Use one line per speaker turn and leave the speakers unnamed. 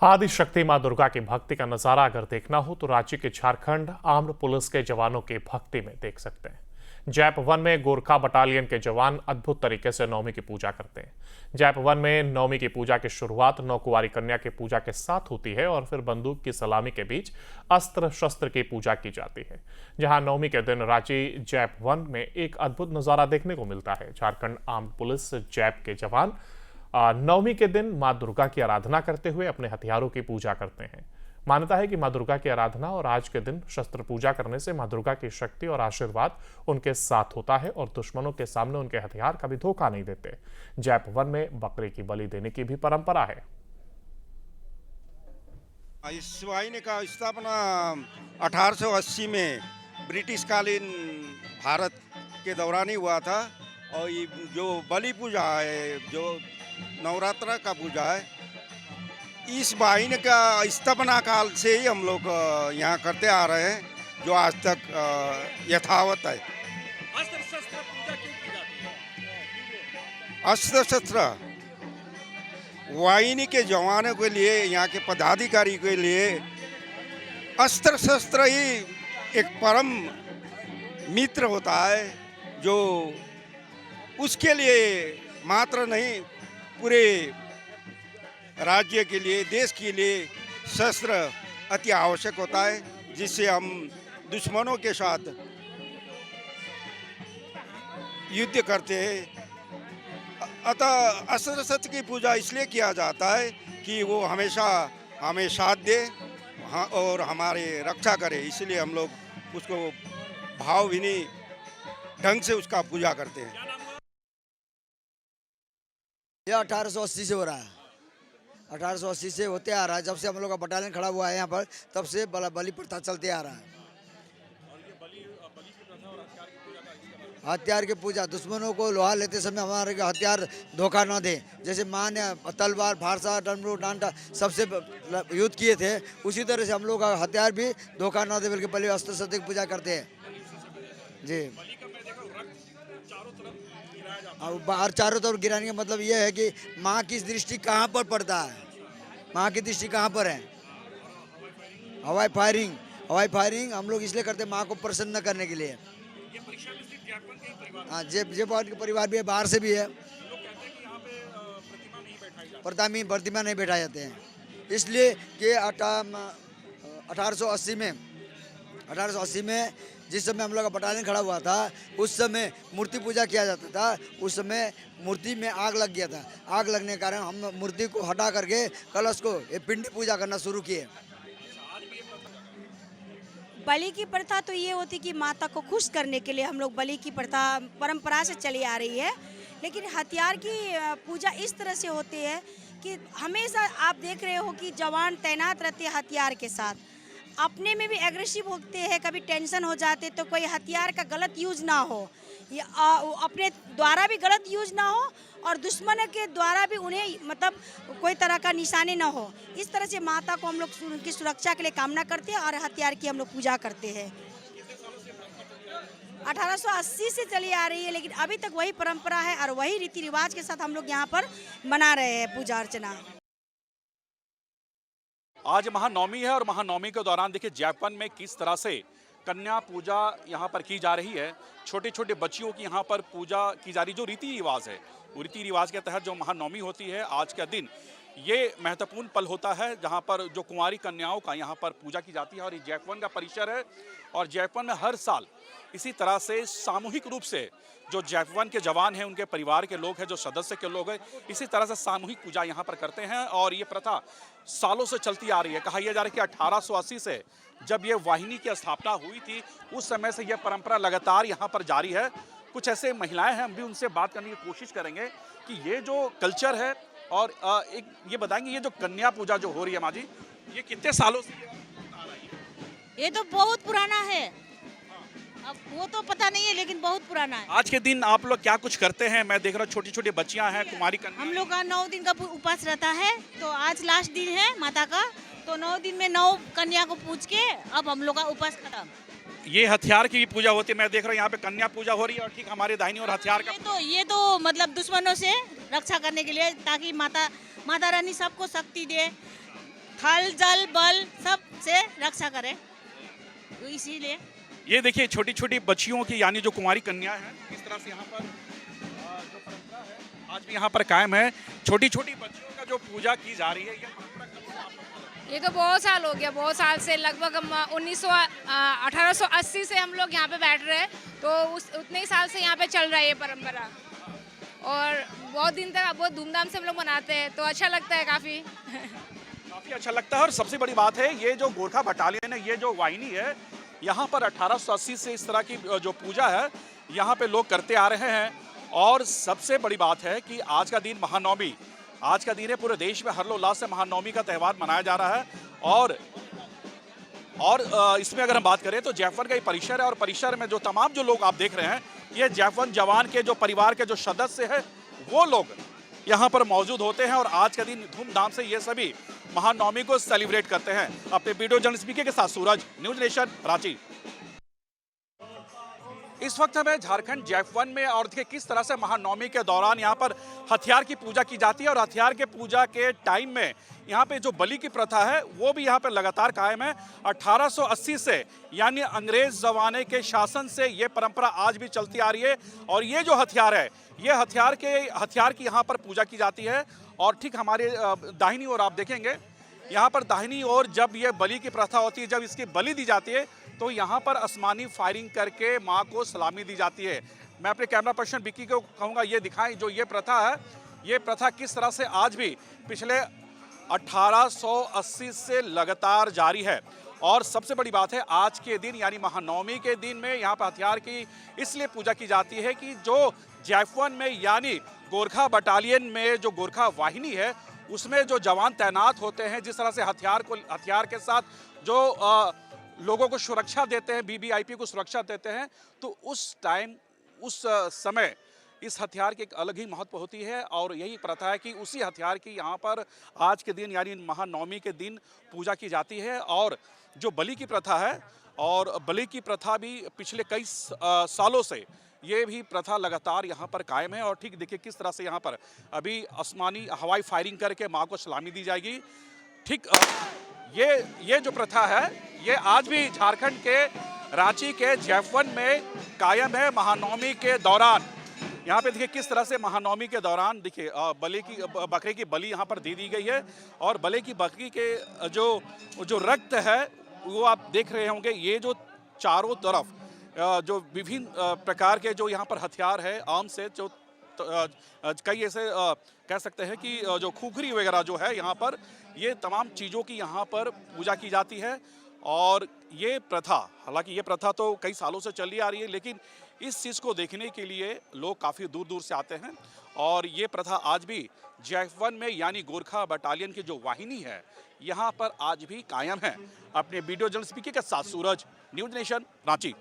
आदि शक्ति मां दुर्गा की भक्ति का नजारा अगर देखना हो तो रांची के झारखंड आर्म्ड पुलिस के जवानों की भक्ति में देख सकते हैं। जैप 1 में गोरखा बटालियन के जवान अद्भुत तरीके से नवमी की पूजा करते हैं। जैप 1 में नवमी की पूजा की शुरुआत नौकुंवारी कन्या की पूजा के साथ होती है और फिर बंदूक की सलामी के बीच अस्त्र शस्त्र की पूजा की जाती है। जहां नवमी के दिन रांची जैप 1 में एक अद्भुत नजारा देखने को मिलता है। झारखंड आर्म्ड पुलिस जैप के जवान नवमी के दिन मां दुर्गा की आराधना करते हुए अपने हथियारों की पूजा करते हैं। मान्यता है कि मां दुर्गा की आराधना और आज के दिन शस्त्र पूजा करने से मां दुर्गा की शक्ति और आशीर्वाद उनके साथ होता है और दुश्मनों के सामने उनके हथियार कभी धोखा नहीं देते। जैप 1 में बकरे की बलि देने की भी परंपरा है।
इस वाहिनी का स्थापना 1880 में ब्रिटिश कालीन भारत के दौरान ही हुआ था। और ये जो बलि पूजा है, जो नवरात्र का पूजा है, इस वाहिनी का स्थापना काल से ही हम लोग यहाँ करते आ रहे हैं, जो आज तक यथावत है।
अस्त्र शस्त्र पूजा क्यों की जाती है?
अस्त्र शस्त्र वाहिनी के जवानों के लिए, यहाँ के पदाधिकारी के लिए अस्त्र शस्त्र ही एक परम मित्र होता है, जो उसके लिए मात्र नहीं, पूरे राज्य के लिए, देश के लिए शस्त्र अति आवश्यक होता है, जिससे हम दुश्मनों के साथ युद्ध करते हैं। अतः अस्त्र शस्त्र की पूजा इसलिए किया जाता है कि वो हमेशा हमें साथ दे और हमारे रक्षा करे। इसलिए हम लोग उसको भावभीनी ढंग से उसका पूजा करते हैं।
यह 1880 से हो रहा है। 1880 से होते आ रहा है। जब से हम लोग का बटालियन खड़ा हुआ है यहाँ पर, तब से बलि प्रथा चलते आ रहा है। हथियार की पूजा, दुश्मनों को लोहा लेते समय हमारे हथियार धोखा न दे। जैसे माँ ने तलवार, फारसा, डमरू, डांटा सबसे युद्ध किए थे, उसी तरह से हम लोग का हथियार भी धोखा न दे, बल्कि बलि अस्त्र शस्त्र की पूजा करते हैं जी। और चारों तरफ गिराने का मतलब यह है कि माँ की दृष्टि कहाँ पर पड़ता है, माँ की दृष्टि कहाँ पर है। हवाई फायरिंग हम लोग इसलिए करते हैं, माँ को प्रसन्न करने के लिए। हाँ, जेब के परिवार भी है, बाहर से भी है। प्रतिमा नहीं बैठाए जाते हैं, इसलिए कि 1880 में जिस समय हम लोग का बटालियन खड़ा हुआ था, उस समय मूर्ति पूजा किया जाता था। उस समय मूर्ति में आग लग गया था। आग लगने के कारण हम मूर्ति को हटा करके कलश को ये पिंडी पूजा करना शुरू किए।
बलि की प्रथा तो ये होती कि माता को खुश करने के लिए हम लोग बलि की प्रथा परंपरा से चली आ रही है। लेकिन हथियार की पूजा इस तरह से होती है कि हमेशा आप देख रहे हो कि जवान तैनात रहते हैं हथियार के साथ, अपने में भी एग्रेसिव होते हैं। कभी टेंशन हो जाते तो कोई हथियार का गलत यूज ना हो, या अपने द्वारा भी गलत यूज ना हो और दुश्मन के द्वारा भी उन्हें मतलब कोई तरह का निशाने ना हो। इस तरह से माता को हम लोग उनकी सुरक्षा के लिए कामना करते हैं और हथियार की हम लोग पूजा करते हैं। 1880 से चली आ रही है, लेकिन अभी तक वही परंपरा है और वही रीति रिवाज के साथ हम लोग यहाँ पर मना रहे हैं पूजा अर्चना।
आज महानवमी है और महानवमी के दौरान देखिए जैप 1 में किस तरह से कन्या पूजा यहाँ पर की जा रही है। छोटे छोटे बच्चियों की यहाँ पर पूजा की जा रही, जो रीति रिवाज है, वो रीति रिवाज के तहत जो महानवमी होती है आज का दिन, ये महत्वपूर्ण पल होता है जहाँ पर जो कुंवारी कन्याओं का यहाँ पर पूजा की जाती है। और ये जैप 1 का परिसर है और जैप 1 में हर साल इसी तरह से सामूहिक रूप से जो जैप 1 के जवान हैं, उनके परिवार के लोग हैं, जो सदस्य के लोग हैं, इसी तरह से सामूहिक पूजा यहाँ पर करते हैं। और ये प्रथा सालों से चलती आ रही है। कहा यह जा रहा है कि 1880 से जब ये वाहिनी की स्थापना हुई थी, उस समय से यह परंपरा लगातार यहाँ पर जारी है। कुछ ऐसे महिलाएं हैं, हम भी उनसे बात करने की कोशिश करेंगे कि ये जो कल्चर है और एक ये बताएंगे, ये जो कन्या पूजा जो हो रही है माँ जी, ये कितने सालों से आ रही है?
ये तो बहुत पुराना है, अब वो तो पता नहीं है, लेकिन बहुत पुराना है।
आज के दिन आप लोग क्या कुछ करते हैं? मैं देख रहा हूँ छोटी छोटी बच्चियां हैं, कुमारी कन्या।
हम लोग का 9 दिन का उपास रहता है, तो आज लास्ट दिन है माता का, तो 9 दिन में 9 कन्या को पूछ के अब हम लोग का उपास खत्म।
ये हथियार की भी पूजा होती है। मैं देख रहा हूँ यहाँ पे कन्या पूजा हो रही है और ठीक हमारे दाहिनी और हथियार का।
ये तो मतलब दुश्मनों से रक्षा करने के लिए, ताकि माता रानी सबको शक्ति दे, थल जल बल सब से रक्षा करे, तो इसीलिए
ये देखिए छोटी छोटी बच्चियों की यानी जो कुंवारी कन्या है, किस तरह से यहाँ पर जो परंपरा है आज भी यहाँ पर कायम है। छोटी छोटी बच्चियों का जो पूजा की जा रही है, ये परंपरा कब से आप लोग कर रहे हैं?
ये तो बहुत साल हो गया, बहुत साल से, लगभग हम 1880 से हम लोग यहाँ पे बैठ रहे हैं, तो उतने ही साल से यहाँ पे चल रहा है ये परंपरा, और बहुत दिन तक बहुत धूमधाम से हम लोग मनाते हैं, तो अच्छा लगता है काफ़ी।
काफी अच्छा लगता है। और सबसे बड़ी बात है, ये जो गोरखा बटालियन है, ये जो वाहिनी है, यहाँ पर 1880 से इस तरह की जो पूजा है यहाँ पे लोग करते आ रहे हैं। और सबसे बड़ी बात है कि आज का दिन महानवमी, आज का दिन है, पूरे देश में हर्षोल्लास से महानवमी का त्यौहार मनाया जा रहा है। और इसमें अगर हम बात करें तो जैफ 1 का ये परिसर है, और परिसर में जो तमाम जो लोग आप देख रहे हैं, ये जैफ 1 जवान के जो परिवार के जो सदस्य हैं वो लोग यहाँ पर मौजूद होते हैं, और आज का दिन धूमधाम से ये सभी महानवमी को सेलिब्रेट करते हैं। अपने वीडियो जर्नलिस्ट बीके के साथ सूरज, न्यूज नेशन, रांची। इस वक्त हमें झारखंड जैफ 1 में, और देखिए किस तरह से महानवमी के दौरान यहाँ पर हथियार की पूजा की जाती है, और हथियार के पूजा के टाइम में यहाँ पे जो बलि की प्रथा है वो भी यहाँ पे लगातार कायम है। 1880 से यानी अंग्रेज जमाने के शासन से ये परंपरा आज भी चलती आ रही है। और ये जो हथियार है, ये हथियार की यहाँ पर पूजा की जाती है। और ठीक हमारे दाहिनी ओर आप देखेंगे, यहाँ पर दाहिनी ओर जब ये बलि की प्रथा होती है, जब इसकी बलि दी जाती है, तो यहाँ पर आसमानी फायरिंग करके माँ को सलामी दी जाती है। मैं अपने कैमरा पर्सन विक्की को कहूँगा ये दिखाएं, जो ये प्रथा है, ये प्रथा किस तरह से आज भी पिछले 1880 से लगातार जारी है। और सबसे बड़ी बात है, आज के दिन यानी महानवमी के दिन में यहाँ पर हथियार की इसलिए पूजा की जाती है कि जो जैफ 1 में यानी गोरखा बटालियन में जो गोरखा वाहिनी है, उसमें जो जवान तैनात होते हैं, जिस तरह से हथियार के साथ जो लोगों को सुरक्षा देते हैं, वीवीआईपी को सुरक्षा देते हैं, तो उस टाइम उस समय इस हथियार की एक अलग ही महत्व होती है। और यही प्रथा है कि उसी हथियार की यहाँ पर आज के दिन यानी महानवमी के दिन पूजा की जाती है। और जो बलि की प्रथा है, और बलि की प्रथा भी पिछले कई सालों से ये भी प्रथा लगातार यहाँ पर कायम है। और ठीक देखिए किस तरह से यहाँ पर अभी आसमानी हवाई फायरिंग करके माँ को सलामी दी जाएगी। ठीक ये जो प्रथा है, ये आज भी झारखंड के रांची के जैफ 1 में कायम है। महानवमी के दौरान यहाँ पे देखिए किस तरह से महानवमी के दौरान देखिए बकरे की बलि यहाँ पर दे दी गई है। और बलि की बकरी के जो रक्त है वो आप देख रहे होंगे। ये जो चारों तरफ जो विभिन्न प्रकार के जो यहाँ पर हथियार है, आर्म से जो कई ऐसे कह सकते हैं कि जो खुखरी वगैरह जो है यहाँ पर, ये तमाम चीज़ों की यहाँ पर पूजा की जाती है। और ये प्रथा, हालांकि ये प्रथा तो कई सालों से चली आ रही है, लेकिन इस चीज़ को देखने के लिए लोग काफ़ी दूर दूर से आते हैं। और ये प्रथा आज भी जैफ 1 में यानी गोरखा बटालियन की जो वाहिनी है, यहाँ पर आज भी कायम है। अपने वीडियो जर्नलिस्ट बीके के साथ सूरज, न्यूज नेशन, रांची।